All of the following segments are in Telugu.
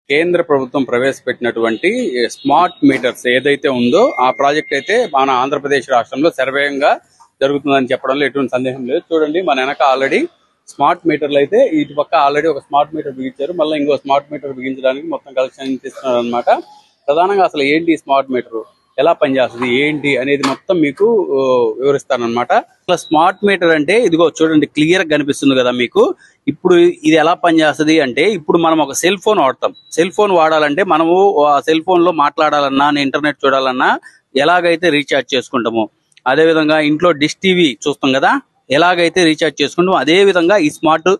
కేంద్ర ప్రభుత్వం ప్రవేశపెట్టినటువంటి స్మార్ట్ మీటర్స్ ఏదైతే ఉందో ఆ ప్రాజెక్ట్ అయితే మన ఆంధ్రప్రదేశ్ రాష్ట్రంలో శరవేగంగా జరుగుతుందని చెప్పడంలో ఎటువంటి సందేహం లేదు. చూడండి, మన వెనక ఆల్రెడీ స్మార్ట్ మీటర్లు అయితే ఇటు పక్క ఆల్రెడీ ఒక స్మార్ట్ మీటర్ బిగించారు. మళ్ళీ ఇంకో స్మార్ట్ మీటర్ బిగించడానికి మొత్తం కలెక్షన్ ఇస్తున్నారు అనమాట. ప్రధానంగా అసలు ఏంటి స్మార్ట్ మీటర్, ఎలా పనిచేస్తుంది, ఏంటి అనేది మొత్తం మీకు వివరిస్తానమాట. అసలు స్మార్ట్ మీటర్ అంటే ఇదిగో చూడండి, క్లియర్ గా కనిపిస్తుంది కదా మీకు. ఇప్పుడు ఇది ఎలా పనిచేస్తుంది అంటే, ఇప్పుడు మనం ఒక సెల్ ఫోన్ వాడతాం. సెల్ ఫోన్ వాడాలంటే మనము ఆ సెల్ ఫోన్ లో మాట్లాడాలన్నా, ఇంటర్నెట్ చూడాలన్నా ఎలాగైతే రీఛార్జ్ చేసుకుంటాము, అదే విధంగా ఇంట్లో డిష్ టీవీ చూస్తాం కదా, ఎలాగైతే రీఛార్జ్ చేసుకుంటాం అదే విధంగా ఈ స్మార్ట్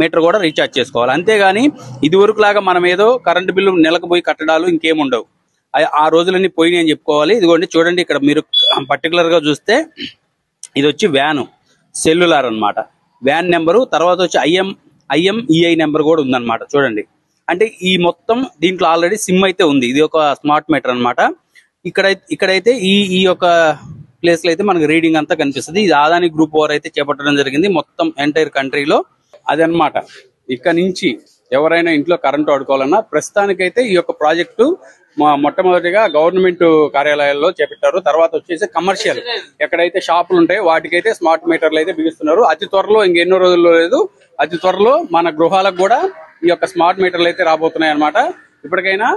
మీటర్ కూడా రీఛార్జ్ చేసుకోవాలి. అంతేగాని ఇది వరకు లాగా మనం ఏదో కరెంటు బిల్లు నెలకు పోయి కట్టడాలు ఇంకేముండవు. ఆ రోజులన్నీ పోయినాయి అని చెప్పుకోవాలి. ఇదిగోండి చూడండి, ఇక్కడ మీరు పర్టికులర్ గా చూస్తే ఇది వచ్చి వ్యాన్ సెల్యులార్ అన్నమాట. వ్యాన్ నెంబరు, తర్వాత వచ్చి ఐఎంఈఐ నెంబర్ కూడా ఉందన్నమాట. చూడండి, అంటే ఈ మొత్తం దీంట్లో ఆల్రెడీ సిమ్ అయితే ఉంది. ఇది ఒక స్మార్ట్ మీటర్ అన్నమాట. ఇక్కడైతే ఈ యొక్క ప్లేస్ లో అయితే మనకి రీడింగ్ అంతా కనిపిస్తుంది. ఇది అదాని గ్రూప్ వారు అయితే చేపట్టడం జరిగింది మొత్తం ఎంటైర్ కంట్రీలో. అదనమాట, ఇక్కడ నుంచి ఎవరైనా ఇంట్లో కరెంటు వాడుకోవాలన్నా ప్రస్తుతానికైతే ఈ యొక్క ప్రాజెక్టు మొట్టమొదటిగా గవర్నమెంట్ కార్యాలయాల్లో చేపట్టారు. తర్వాత వచ్చేసి కమర్షియల్ ఎక్కడైతే షాపులు ఉంటాయో వాటికైతే స్మార్ట్ మీటర్లు అయితే బిగిస్తున్నారు. అతి త్వరలో, ఇంకెన్నో రోజుల్లో లేదు, అతి త్వరలో మన గృహాలకు కూడా ఈ యొక్క స్మార్ట్ మీటర్లు అయితే రాబోతున్నాయి అనమాట. ఇప్పటికైనా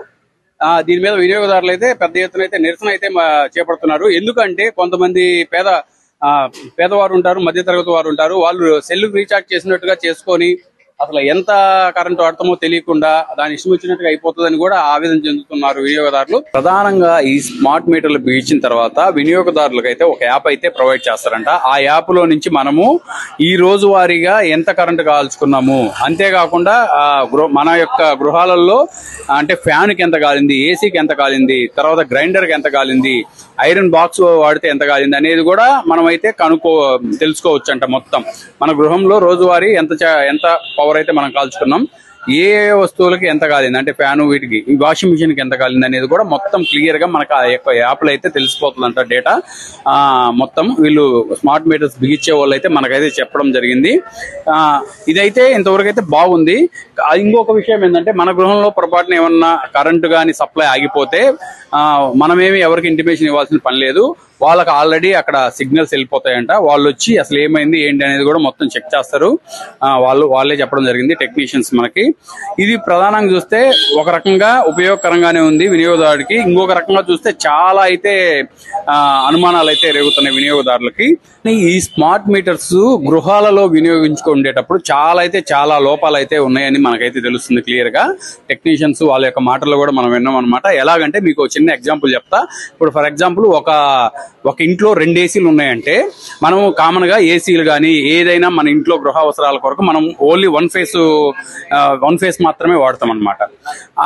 దీని మీద వినియోగదారులు అయితే పెద్ద ఎత్తున అయితే నిరసన అయితే చేపడుతున్నారు. ఎందుకంటే కొంతమంది పేదవారు ఉంటారు, మధ్యతరగతి వారు ఉంటారు. వాళ్ళు సెల్ రీఛార్జ్ చేసినట్టుగా చేసుకొని అసలు ఎంత కరెంటు వాడతామో తెలియకుండా దాని ఇష్టం వచ్చినట్టుగా అయిపోతుందని కూడా ఆవేదన చెందుతున్నారు వినియోగదారులు. ప్రధానంగా ఈ స్మార్ట్ మీటర్లు బిగించిన తర్వాత వినియోగదారులకు అయితే ఒక యాప్ అయితే ప్రొవైడ్ చేస్తారంట. ఆ యాప్ లో నుంచి మనము ఈ రోజు వారీగా ఎంత కరెంటు కాల్చుకున్నాము, అంతేకాకుండా మన యొక్క గృహాలలో అంటే ఫ్యాన్ కి ఎంత కాలింది, ఏసీకి ఎంత కాలింది, తర్వాత గ్రైండర్ కి ఎంత కాలింది, ఐరన్ బాక్స్ వాడితే ఎంత కాలింది అనేది కూడా మనమైతే తెలుసుకోవచ్చు అంట. మొత్తం మన గృహంలో రోజువారీ ఎంత పవర్ అయితే మనం కాల్చుకున్నాం, ఏ వస్తువులకి ఎంత కాలింది, అంటే ఫ్యాను, వీటికి వాషింగ్ మిషన్ కి ఎంత కాలింది అనేది కూడా మొత్తం క్లియర్ గా మనకు ఆ యొక్క యాప్ లో అయితే తెలిసిపోతుందంట డేటా. మొత్తం వీళ్ళు స్మార్ట్ మీటర్స్ బిగించే వాళ్ళు అయితే మనకైతే చెప్పడం జరిగింది. ఇదైతే ఇంతవరకు అయితే బాగుంది. ఇంకొక విషయం ఏంటంటే, మన గృహంలో పొరపాటున ఏమన్నా కరెంటు గాని సప్లై ఆగిపోతే మనమేమి ఎవరికి ఇంటిమేషన్ ఇవ్వాల్సిన పని లేదు. వాళ్ళకి ఆల్రెడీ అక్కడ సిగ్నల్స్ వెళ్ళిపోతాయంట. వాళ్ళు వచ్చి అసలు ఏమైంది ఏంటి అనేది కూడా మొత్తం చెక్ చేస్తారు. వాళ్ళే చెప్పడం జరిగింది, టెక్నీషియన్స్ మనకి. ఇది ప్రధానంగా చూస్తే ఒక రకంగా ఉపయోగకరంగానే ఉంది వినియోగదారుడికి. ఇంకొక రకంగా చూస్తే చాలా అయితే అనుమానాలు అయితే రేగుతున్నాయి వినియోగదారులకి. ఈ స్మార్ట్ మీటర్స్ గృహాలలో వినియోగించుకునేటప్పుడు చాలా లోపాలు అయితే ఉన్నాయని మనకైతే తెలుస్తుంది క్లియర్ గా. టెక్నీషియన్స్ వాళ్ళ యొక్క మాటల్లో కూడా మనం విన్నాం అనమాట. ఎలాగంటే మీకు చిన్న ఎగ్జాంపుల్ చెప్తా. ఇప్పుడు ఫర్ ఎగ్జాంపుల్ ఒక ఇంట్లో 2 ఏసీలు ఉన్నాయంటే మనం కామన్ గా ఏసీలు కానీ ఏదైనా మన ఇంట్లో గృహ అవసరాల కొరకు మనం ఓన్లీ వన్ ఫేస్ మాత్రమే వాడతాం అనమాట.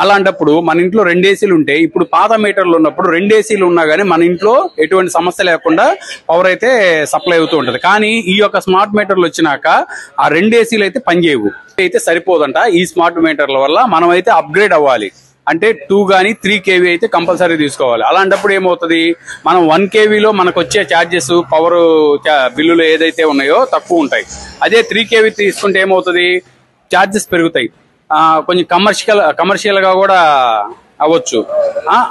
అలాంటప్పుడు మన ఇంట్లో 2 ఏసీలు ఉంటే, ఇప్పుడు పాత మీటర్లు ఉన్నప్పుడు 2 ఏసీలు ఉన్నా కానీ మన ఇంట్లో ఎటువంటి సమస్య లేకుండా పవర్ అయితే సప్లై అవుతూ ఉంటది. కానీ ఈ యొక్క స్మార్ట్ మీటర్లు వచ్చినాక ఆ 2 ఏసీలు అయితే పనిచేయవు, అయితే సరిపోదంట. ఈ స్మార్ట్ మీటర్ల వల్ల మనం అయితే అప్గ్రేడ్ అవ్వాలి. అంటే 2 కానీ 3 kV అయితే కంపల్సరీ తీసుకోవాలి. అలాంటప్పుడు ఏమవుతుంది, మనం 1 kVలో మనకు వచ్చే ఛార్జెస్, పవర్ బిల్లులు ఏదైతే ఉన్నాయో తక్కువ ఉంటాయి. అదే 3 kV తీసుకుంటే ఏమవుతుంది, ఛార్జెస్ పెరుగుతాయి. కొంచెం కమర్షియల్ గా కూడా అవ్వచ్చు.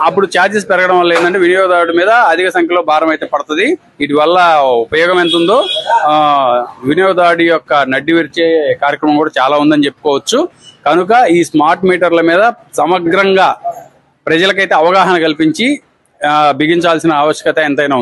అప్పుడు ఛార్జెస్ పెరగడం వల్ల ఏంటంటే వినియోగదారుడి మీద అధిక సంఖ్యలో భారం అయితే పడుతుంది. వీటి వల్ల ఉపయోగం ఎంత ఉందో వినియోగదారుడి యొక్క నడ్డి విరిచే కార్యక్రమం కూడా చాలా ఉందని చెప్పుకోవచ్చు. కనుక ఈ స్మార్ట్ మీటర్ల మీద సమగ్రంగా ప్రజలకైతే అవగాహన కల్పించి బిగించాల్సిన ఆవశ్యకత ఎంతైనా ఉంది.